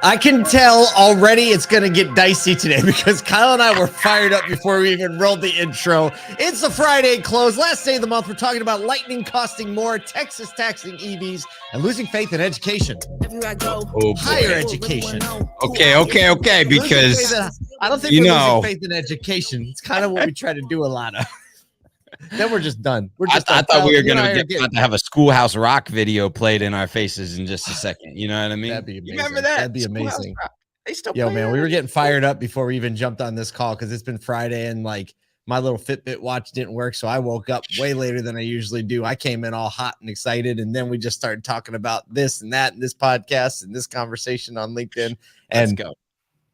I can tell already it's going to get dicey today because Kyle and I were fired up before we even rolled the intro. It's the Friday close, last day of the month. We're talking about Lightning costing more, Texas taxing EVs, and losing faith in education. Higher education. Okay. Because I don't think we're losing faith in education. It's kind of what we try to do a lot of. Then we're just done. I thought we were going to have a Schoolhouse Rock video played in our faces in just a second. You know what I mean? That'd be amazing. You remember that? That'd be amazing. They still Yo, man, we were getting fired up before we even jumped on this call because it's been Friday and like my little Fitbit watch didn't work. So I woke up way later than I usually do. I came in all hot and excited. And then we just started talking about this and that and this podcast and this conversation on LinkedIn. And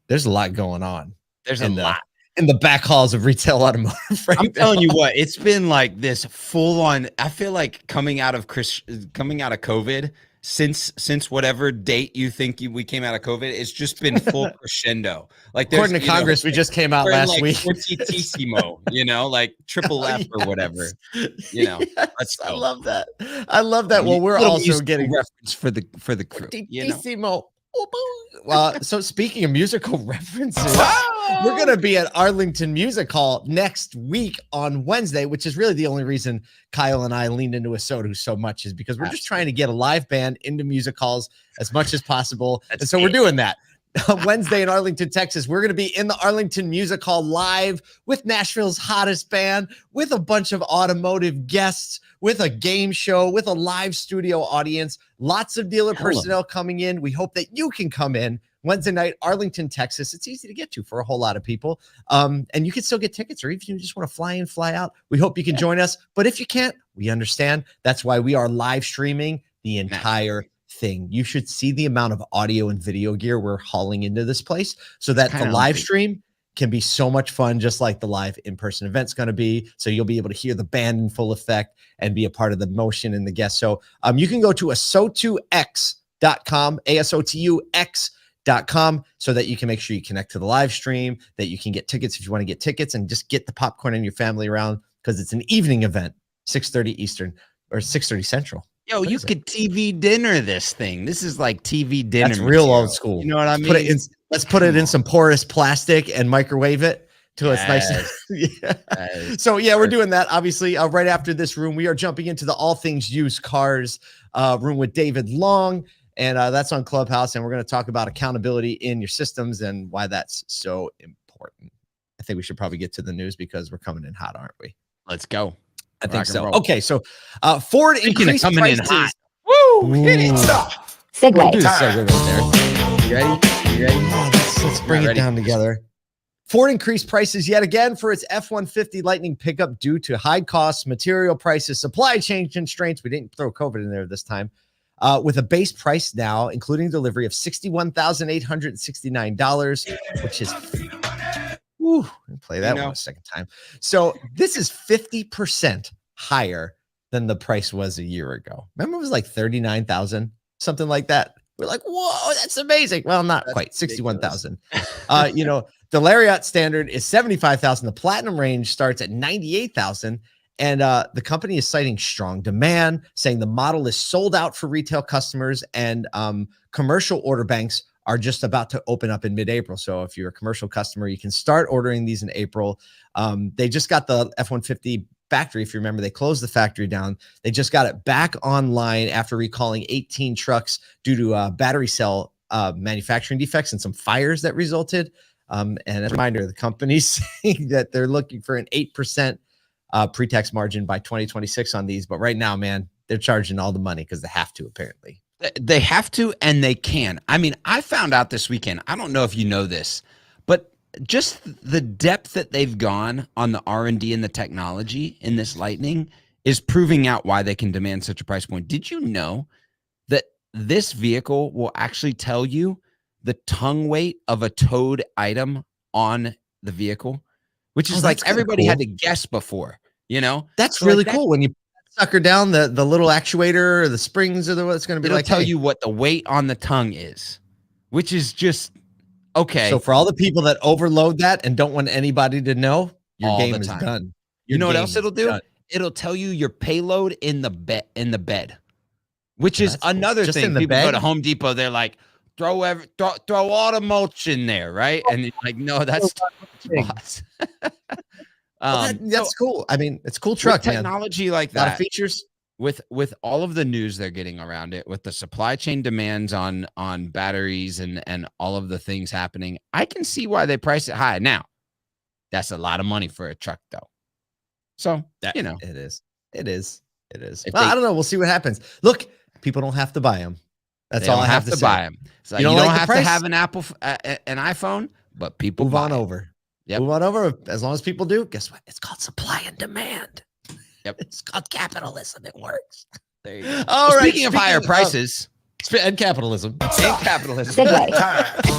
there's a lot going on. There's a lot in the back halls of retail automotive. Right I'm telling you what, it's been like this full on. I feel like coming out of COVID, since whatever date you think we came out of COVID, it's just been full crescendo. Like according to Congress, we just came out last week. Fortissimo, like triple F or whatever. Yes, let's go. I love that. I love that. Well, we're also getting reference for the crew. Fortissimo. Well, so speaking of musical references, we're going to be at Arlington Music Hall next week on Wednesday, which is really the only reason Kyle and I leaned into Asotu so much is because we're just trying to get a live band into music halls as much as possible. And so we're doing that. Wednesday in Arlington, Texas, we're going to be in the Arlington Music Hall live with Nashville's hottest band, with a bunch of automotive guests, with a game show, with a live studio audience, lots of dealer personnel coming in. We hope that you can come in Wednesday night, Arlington, Texas. It's easy to get to for a whole lot of people. And you can still get tickets, or even if you just want to fly in, fly out. We hope you can join us. But if you can't, we understand. That's why we are live streaming the entire thing. You should see the amount of audio and video gear we're hauling into this place so that the live stream can be so much fun, just like the live in-person event's going to be. So you'll be able to hear the band in full effect and be a part of the motion and the guests. So you can go to asotux.com, asotux.com, so that you can make sure you connect to the live stream, that you can get tickets if you want to get tickets, and just get the popcorn and your family around because it's an evening event, 6:30 Eastern or 6:30 Central. Yo, you could TV dinner this thing. This is like TV dinner. That's real old school. You know what I mean? Let's put it in some porous plastic and microwave it till it's nice. So yeah, we're doing that. Obviously, right after this room, we are jumping into the all things used cars room with David Long, and that's on Clubhouse. And we're going to talk about accountability in your systems and why that's so important. I think we should probably get to the news because we're coming in hot, aren't we? Let's go. I think so. Okay, so Ford increased prices. In hot. Woo! Hit it. Segue. Do the segue right there. You ready? Let's bring it down together. Ford increased prices yet again for its F-150 Lightning pickup due to high costs, material prices, supply chain constraints. We didn't throw COVID in there this time. With a base price now, including delivery of $61,869, which is... Ooh, play that one a second time. So this is 50% higher than the price was a year ago. Remember, it was like 39,000, something like that. We're like, whoa, that's amazing. Well, not quite 61,000. The Lariat Standard is 75,000. The Platinum range starts at 98,000. And the company is citing strong demand, saying the model is sold out for retail customers, and commercial order banks are just about to open up in mid-April. So if you're a commercial customer, you can start ordering these in April. They just got the F-150 factory. If you remember, they closed the factory down. They just got it back online after recalling 18 trucks due to battery cell manufacturing defects and some fires that resulted. And as a reminder, the company's saying that they're looking for an 8% pre-tax margin by 2026 on these. But right now, man, they're charging all the money because they have to, apparently. They have to, and they can. I mean, I found out this weekend, I don't know if you know this, but just the depth that they've gone on the R&D and the technology in this Lightning is proving out why they can demand such a price point. Did you know that this vehicle will actually tell you the tongue weight of a towed item on the vehicle, which is like everybody had to guess before, That's so really cool when you sucker down the little actuator or the springs or what's going to be. It'll tell you what the weight on the tongue is, which is just okay. So for all the people that overload that and don't want anybody to know, your game is done. You know what else it'll do? It'll tell you your payload in the bed, which is another thing. People go to Home Depot, they're like, throw all the mulch in there, right? And you're like, no, that's boss. That's cool. I mean, it's a cool truck, man. Technology like A lot that, of features. with all of the news they're getting around it, with the supply chain demands on batteries and all of the things happening, I can see why they price it high. Now, that's a lot of money for a truck, though. So It is. Well, I don't know. We'll see what happens. Look, people don't have to buy them. That's all I have to say. Buy them. So you don't have to have an an iPhone, but people move on over. Yep. Move on over. As long as people do, guess what? It's called supply and demand. Yep. It's called capitalism. It works. There you go. All right. Speaking of higher prices and capitalism. And capitalism. Segue.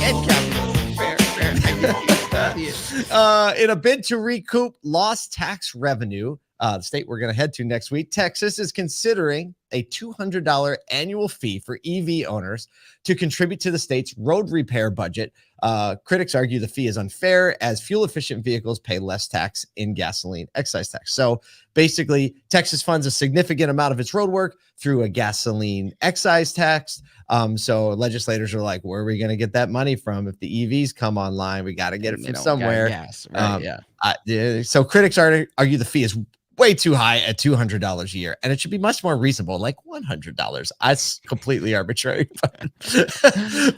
And capitalism. Fair. In a bid to recoup lost tax revenue, the state we're going to head to next week, Texas is considering a $200 annual fee for EV owners to contribute to the state's road repair budget. Critics argue the fee is unfair as fuel-efficient vehicles pay less tax in gasoline excise tax. So basically, Texas funds a significant amount of its road work through a gasoline excise tax. So legislators are like, where are we going to get that money from? If the EVs come online, we got to get it from somewhere. Yes, right, so critics argue the fee is way too high at $200 a year, and it should be much more reasonable, like $100. That's completely arbitrary.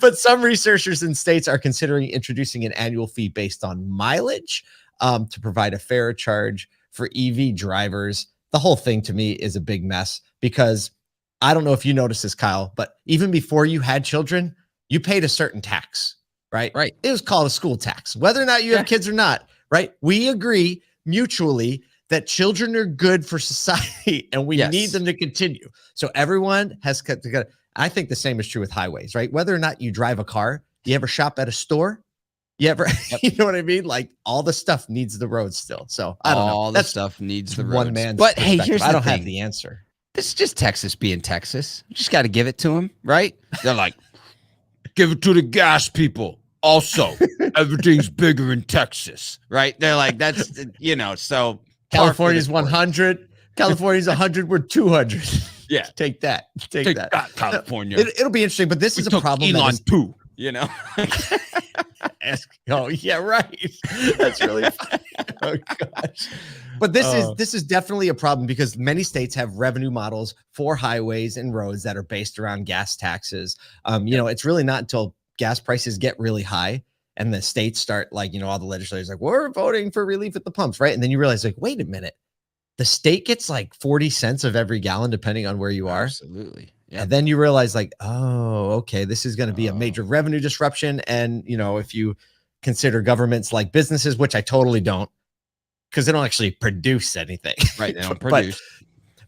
But some researchers in states are considering introducing an annual fee based on mileage to provide a fairer charge for EV drivers. The whole thing to me is a big mess because I don't know if you noticed this, Kyle, but even before you had children, you paid a certain tax, right? Right. It was called a school tax, whether or not you have kids or not, right? We agree mutually that children are good for society and we need them to continue. So everyone has got to go. I think the same is true with highways, right? Whether or not you drive a car, you ever shop at a store, you ever, you know what I mean? Like all the stuff needs the road still. So I don't know. All the stuff needs the road. One man. But hey, here's I don't the thing. have the answer. This is just Texas being Texas. You just got to give it to them, right? They're like, give it to the gas people. Also, everything's bigger in Texas, right? They're like, that's, so. California's 100. California's 100. We're 200. Yeah. Take that. Take that. California. It'll be interesting, but this is a problem. Elon too, Oh, yeah, right. That's really funny. Oh, gosh. But this is definitely a problem because many states have revenue models for highways and roads that are based around gas taxes. It's really not until gas prices get really high and the states start all the legislators like, we're voting for relief at the pumps, right? And then you realize wait a minute, the state gets 40 cents of every gallon, depending on where you are. Absolutely. Yeah. And then you realize oh, okay, this is going to be a major revenue disruption. And, if you consider governments like businesses, which I totally don't, because they don't actually produce anything. Right. They don't produce.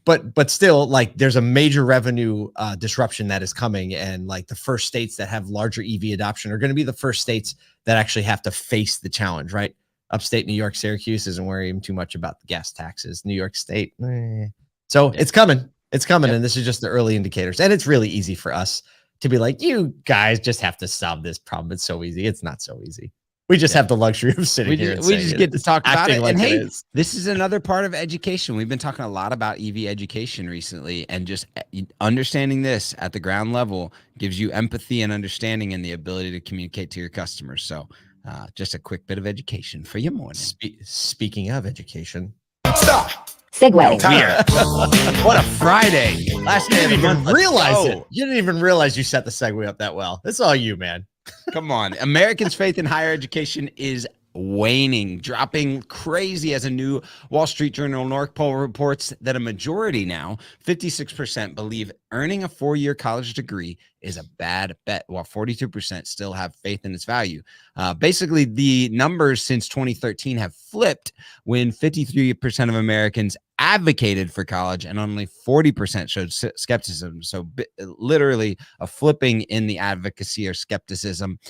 But still, there's a major revenue disruption that is coming. And the first states that have larger EV adoption are going to be the first states that actually have to face the challenge, right? Upstate New York, Syracuse isn't worrying too much about the gas taxes. New York State. So it's coming. It's coming. And this is just the early indicators. And it's really easy for us to be like, you guys just have to solve this problem. It's so easy. It's not so easy. We just have the luxury of sitting here. We just get to talk about it. And hey, it is. This is another part of education. We've been talking a lot about EV education recently, and just understanding this at the ground level gives you empathy and understanding and the ability to communicate to your customers. So just a quick bit of education for your morning. Speaking of education. Stop. Segue. What a Friday. Last day of the month. Realize it. You didn't even realize you set the segue up that well. It's all you, man. Come on. Americans' faith in higher education is waning, dropping crazy as a new Wall Street Journal North Pole reports that a majority now, 56%, believe earning a 4-year college degree is a bad bet, while 42% still have faith in its value. Basically, the numbers since 2013 have flipped when 53% of Americans advocated for college and only 40% showed skepticism. So literally a flipping in the advocacy or skepticism.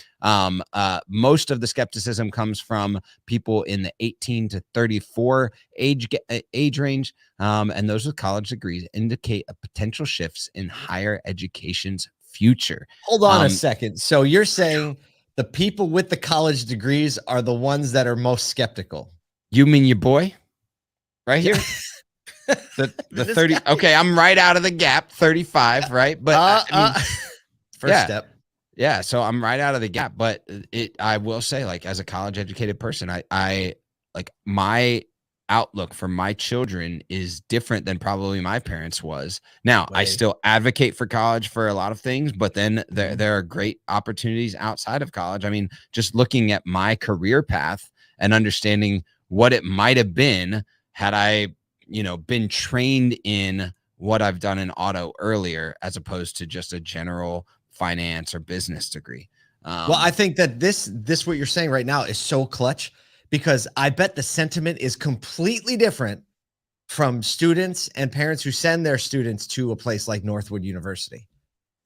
Most of the skepticism comes from people in the 18 to 34 age range. And those with college degrees indicate a potential shifts in higher education's future. Hold on a second. So you're saying the people with the college degrees are the ones that are most skeptical? You mean your boy right here? The 30. Okay, I'm right out of the gap, 35, right? But first step. Yeah, so I'm right out of the gap, but I will say, like, as a college educated person, I like my outlook for my children is different than probably my parents was. Now, I still advocate for college for a lot of things, but then there are great opportunities outside of college. I mean, just looking at my career path and understanding what it might have been had I, been trained in what I've done in auto earlier, as opposed to just a general finance or business degree. Well, I think that this what you're saying right now is so clutch, because I bet the sentiment is completely different from students and parents who send their students to a place like Northwood University,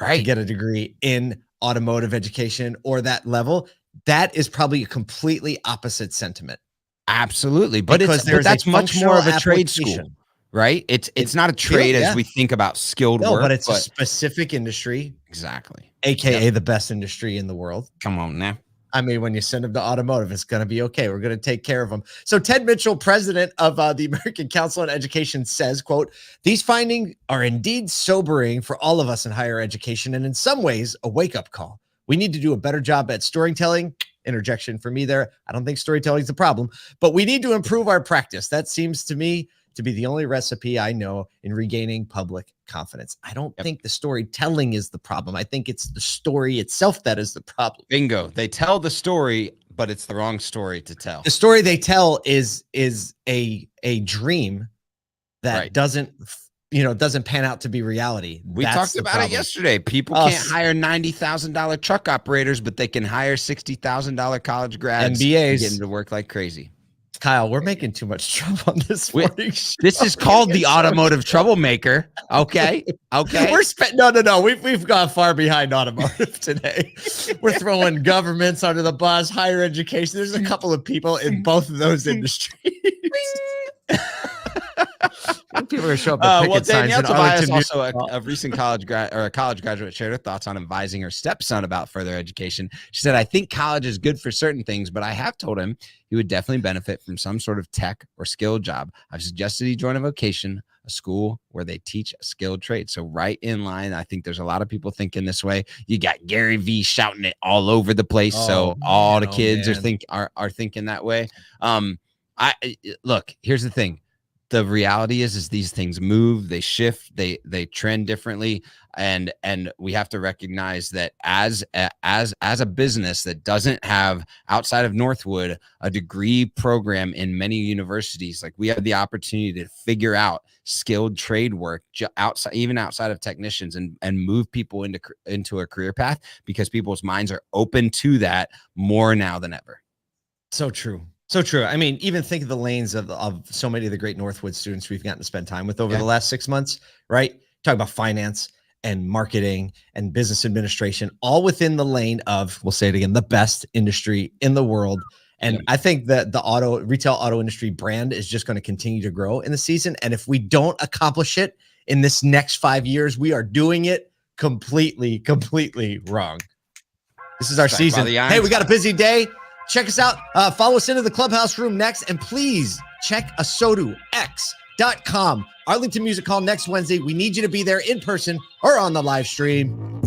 right, to get a degree in automotive education or that level. That is probably a completely opposite sentiment. Absolutely. But that's much more of a trade school, right? It's not a trade as we think about skilled work. But it's a specific industry. Exactly. AKA the best industry in the world. Come on now. I mean, when you send them to automotive, it's going to be okay. We're going to take care of them. So Ted Mitchell, president of the American Council on Education, says, quote, "These findings are indeed sobering for all of us in higher education, and in some ways a wake-up call. We need to do a better job at storytelling." Interjection for me there. I don't think storytelling is the problem, but we need to improve our practice. That seems to me to be the only recipe I know in regaining public confidence. I don't think the storytelling is the problem. I think it's the story itself that is the problem. Bingo. They tell the story, but it's the wrong story to tell. The story they tell is a dream that doesn't pan out to be reality. We talked about it yesterday. People can't hire $90,000 truck operators, but they can hire $60,000 college grads, MBAs, getting to work like crazy. Kyle, we're making too much trouble on this morning. This is called the automotive troublemaker. Okay. We're no. We've gone far behind automotive today. We're throwing governments under the bus, higher education. There's a couple of people in both of those industries. People are showing up at picket signs in Arlington. Also a recent college graduate shared her thoughts on advising her stepson about further education. She said, "I think college is good for certain things, but I have told him he would definitely benefit from some sort of tech or skill job. I've suggested he join a vocation, a school where they teach a skilled trade." So right in line. I think there's a lot of people thinking this way. You got Gary Vee shouting it all over the place. All the kids are thinking that way. Look, here's the thing. The reality is these things move, they shift, they trend differently. And we have to recognize that as a business that doesn't have, outside of Northwood, a degree program in many universities, like we have the opportunity to figure out skilled trade work even outside of technicians and move people into a career path, because people's minds are open to that more now than ever. So true. So true. I mean, even think of the lanes of so many of the great Northwood students we've gotten to spend time with over the last 6 months, right? Talk about finance and marketing and business administration, all within the lane of, we'll say it again, the best industry in the world. And I think that the retail auto industry brand is just going to continue to grow in the season. And if we don't accomplish it in this next 5 years, we are doing it completely wrong. This is our season. Hey, we got a busy day. Check us out. Follow us into the clubhouse room next. And please check asodux.com. Arlington Music Hall next Wednesday. We need you to be there in person or on the live stream.